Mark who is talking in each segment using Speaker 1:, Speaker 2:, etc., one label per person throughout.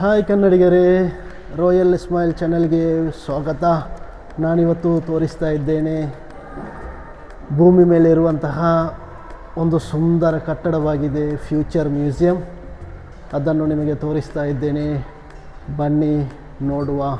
Speaker 1: Hi ಕನ್ನಡಿಗರೇ, royal smile ಚಾನಲ್ಗೆ ಸ್ವಾಗತ. ನಾನಿವತ್ತು ತೋರಿಸ್ತಾ ಇದ್ದೇನೆ ಭೂಮಿ ಮೇಲೆ ಇರುವಂತಹ ಒಂದು ಸುಂದರ ಕಟ್ಟಡವಾಗಿದೆ, ಫ್ಯೂಚರ್ ಮ್ಯೂಸಿಯಂ. ಅದನ್ನು ನಿಮಗೆ ತೋರಿಸ್ತಾ ಇದ್ದೇನೆ, ಬನ್ನಿ ನೋಡುವ.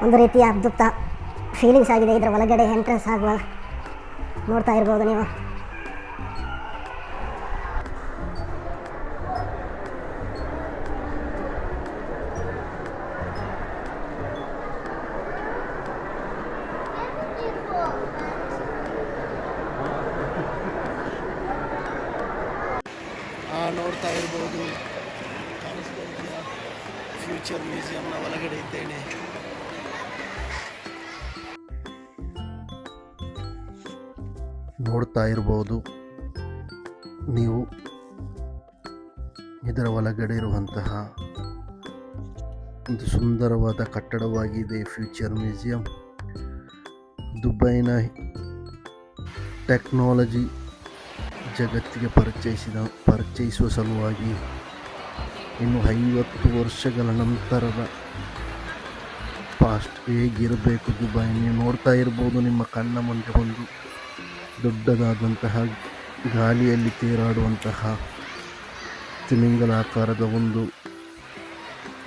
Speaker 2: ಒಂದು ರೀತಿಯ ಅದ್ಭುತ ಫೀಲಿಂಗ್ಸ್ ಆಗಿದೆ. ಇದರ ಒಳಗಡೆ ಎಂಟ್ರೆನ್ಸ್ ಆಗುವಾಗ ನೋಡ್ತಾ ಇರ್ಬೋದು ನೀವು.
Speaker 1: ನೋಡ್ತಾ ಇರ್ಬೋದು, ಫ್ಯೂಚರ್ ಮ್ಯೂಸಿಯಂನ ಒಳಗಡೆ ಇದ್ದೇನೆ. ನೋಡ್ತಾ ಇರ್ಬೋದು ನೀವು, ಇದರ ಒಳಗಡೆ ಇರುವಂತಹ ಒಂದು ಸುಂದರವಾದ ಕಟ್ಟಡವಾಗಿದೆ ಫ್ಯೂಚರ್ ಮ್ಯೂಸಿಯಂ. ದುಬೈನ ಟೆಕ್ನಾಲಜಿ ಜಗತ್ತಿಗೆ ಪರಿಚಯಿಸುವ ಸಲುವಾಗಿ ಇನ್ನು 50 ವರ್ಷಗಳ ನಂತರದ ಪಾಸ್ಟ್ ಹೇಗಿರಬೇಕು ದುಬೈ, ನೀವು ನೋಡ್ತಾ ಇರ್ಬೋದು. ನಿಮ್ಮ ಕಣ್ಣ ಮುಂದೆ ಒಂದು ದೊಡ್ಡದಾದಂತಹ ಗಾಳಿಯಲ್ಲಿ ತೇಲಾಡುವಂತಹ ತಿಮಿಂಗಲಾಕಾರದ ಒಂದು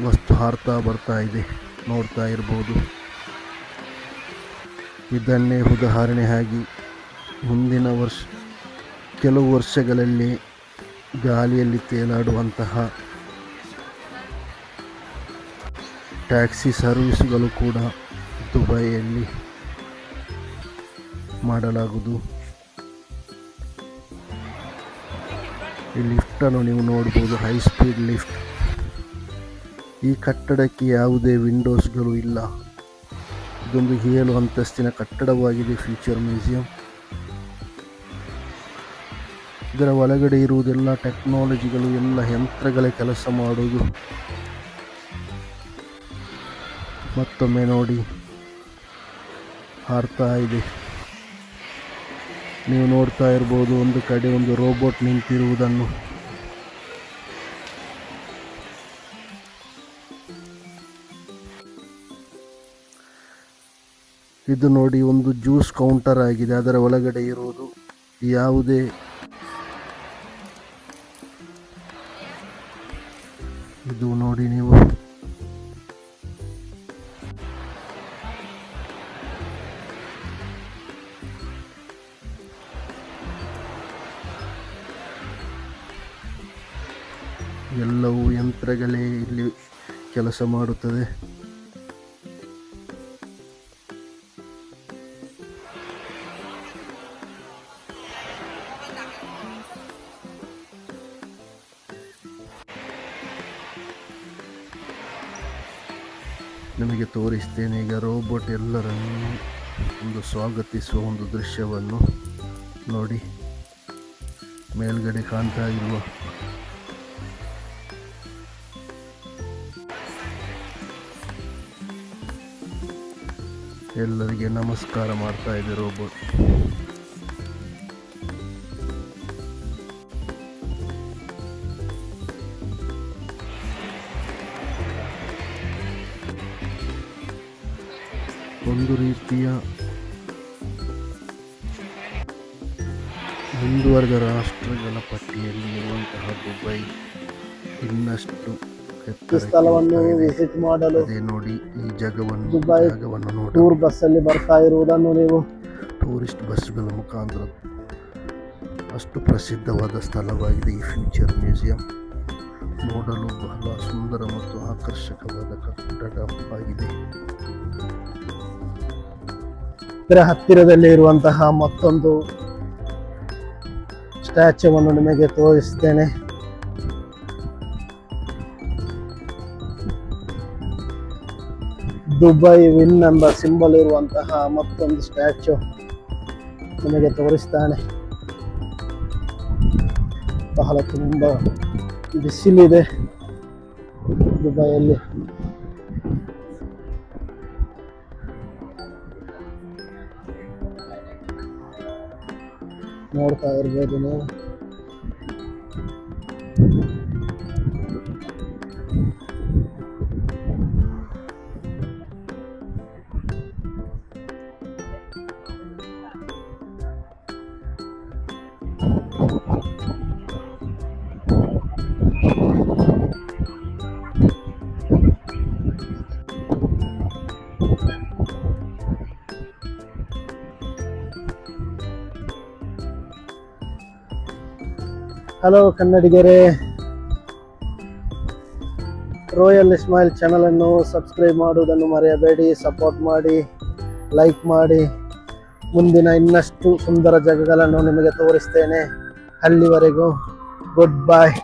Speaker 1: ವಸ್ತು ಹಾರ್ತಾ ಬರ್ತಾ ಇದೆ, ನೋಡ್ತಾ ಇರ್ಬೋದು. ಇದನ್ನೇ ಉದಾಹರಣೆಯಾಗಿ ಮುಂದಿನ ಕೆಲವು ವರ್ಷಗಳಲ್ಲಿ ಗಾಳಿಯಲ್ಲಿ ತೇಲಾಡುವಂತಹ ಟ್ಯಾಕ್ಸಿ ಸರ್ವಿಸ್ಗಳು ಕೂಡ ದುಬೈಯಲ್ಲಿ ಮಾಡಲಾಗುವುದು. ಈ ಲಿಫ್ಟನ್ನು ನೀವು ನೋಡ್ಬೋದು, ಹೈ ಸ್ಪೀಡ್ ಲಿಫ್ಟ್. ಈ ಕಟ್ಟಡಕ್ಕೆ ಯಾವುದೇ ವಿಂಡೋಸ್ಗಳು ಇಲ್ಲ. ಇದೊಂದು 7 ಅಂತಸ್ತಿನ ಕಟ್ಟಡವಾಗಿದೆ ಫ್ಯೂಚರ್ ಮ್ಯೂಸಿಯಂ. ಇದರ ಒಳಗಡೆ ಇರುವುದೆಲ್ಲ ಟೆಕ್ನಾಲಜಿಗಳು, ಎಲ್ಲ ಯಂತ್ರಗಳ ಕೆಲಸ ಮಾಡುವುದು. ಮತ್ತೊಮ್ಮೆ ನೋಡಿ, ಹಾರ್ತಾ ಇದೆ. ನೀವು ನೋಡ್ತಾ ಇರ್ಬೋದು, ಒಂದು ಕಡೆ ಒಂದು ರೋಬೋಟ್ ನಿಂತಿರುವುದನ್ನು. ಇದು ನೋಡಿ, ಒಂದು ಜ್ಯೂಸ್ ಕೌಂಟರ್ ಆಗಿದೆ. ಅದರ ಒಳಗಡೆ ಇರುವುದು ಯಾವುದೇ ಇದು ನೋಡಿ ನೀವು, ಎಲ್ಲವೂ ಯಂತ್ರಗಳೇ ಇಲ್ಲಿ ಕೆಲಸ ಮಾಡುತ್ತದೆ. ನಿಮಗೆ ತೋರಿಸ್ತೇನೆ ಈಗ ರೋಬೋಟ್ ಎಲ್ಲರನ್ನು ಒಂದು ಸ್ವಾಗತಿಸುವ ಒಂದು ದೃಶ್ಯವನ್ನು ನೋಡಿ. ಮೇಲ್ಗಡೆ ಕಾಣ್ತಾ ಇಲ್ವ, ಎಲ್ಲರಿಗೆ ನಮಸ್ಕಾರ ಮಾಡ್ತಾ ಇದೆ ರೋಬೋಟ್. ಒಂದು ರೀತಿಯ ಮುಂದುವರೆದ ರಾಷ್ಟ್ರಗಳ ಪಟ್ಟಿಯಲ್ಲಿ ಇರುವಂತಹ ದುಬೈ ಇನ್ನಷ್ಟು
Speaker 3: ಸ್ಥಳವನ್ನು ವಿಸಿಟ್ ಮಾಡಲು
Speaker 1: ಅದೇ ನೋಡಿ, ಈ ಜಾಗವನ್ನು ನೋಡಿ,
Speaker 3: ಟೂರ್ ಬಸ್ಸಲ್ಲಿ ಬರ್ತಾ ಇರುವುದನ್ನು ನೀವು
Speaker 1: ಟೂರಿಸ್ಟ್ ಬಸ್ಗಳ ಮುಖಾಂತರ ಅಷ್ಟು ಪ್ರಸಿದ್ಧವಾದ ಸ್ಥಳವಾಗಿದೆ ಈ ಫ್ಯೂಚರ್ ಮ್ಯೂಸಿಯಂ. ನೋಡಲು ಬಹಳ ಸುಂದರ ಮತ್ತು ಆಕರ್ಷಕವಾದ ಕಟ್ಟಡವಾಗಿದೆ.
Speaker 3: ಇದರ ಹತ್ತಿರದಲ್ಲಿ ಇರುವಂತಹ ಮತ್ತೊಂದು ಸ್ಟ್ಯಾಚ್ಯೂವನ್ನು ನಿಮಗೆ ತೋರಿಸ್ತೇನೆ. ದುಬೈ ವಿನ್ ಎಂಬ ಸಿಂಬಲ್ ಇರುವಂತಹ ಮತ್ತೊಂದು ಸ್ಟ್ಯಾಚು ನಿಮಗೆ ತೋರಿಸ್ತಾನೆ. ಬಹಳ ತುಂಬ ಬಿಸಿಲಿದೆ ದುಬೈಯಲ್ಲಿ. ನೋಡ್ತಾ ಇರ್ಬೋದು ನೀವು. ಹಲೋ ಕನ್ನಡಿಗರೇ, ರಾಯಲ್ ಇಸ್ಮಾಯಿಲ್ ಚಾನಲನ್ನು ಸಬ್ಸ್ಕ್ರೈಬ್ ಮಾಡುವುದನ್ನು ಮರೆಯಬೇಡಿ. ಸಪೋರ್ಟ್ ಮಾಡಿ, ಲೈಕ್ ಮಾಡಿ. ಮುಂದಿನ ಇನ್ನಷ್ಟು ಸುಂದರ ಜಾಗಗಳನ್ನು ನಿಮಗೆ ತೋರಿಸ್ತೇನೆ. ಅಲ್ಲಿವರೆಗೂ ಗುಡ್ ಬಾಯ್.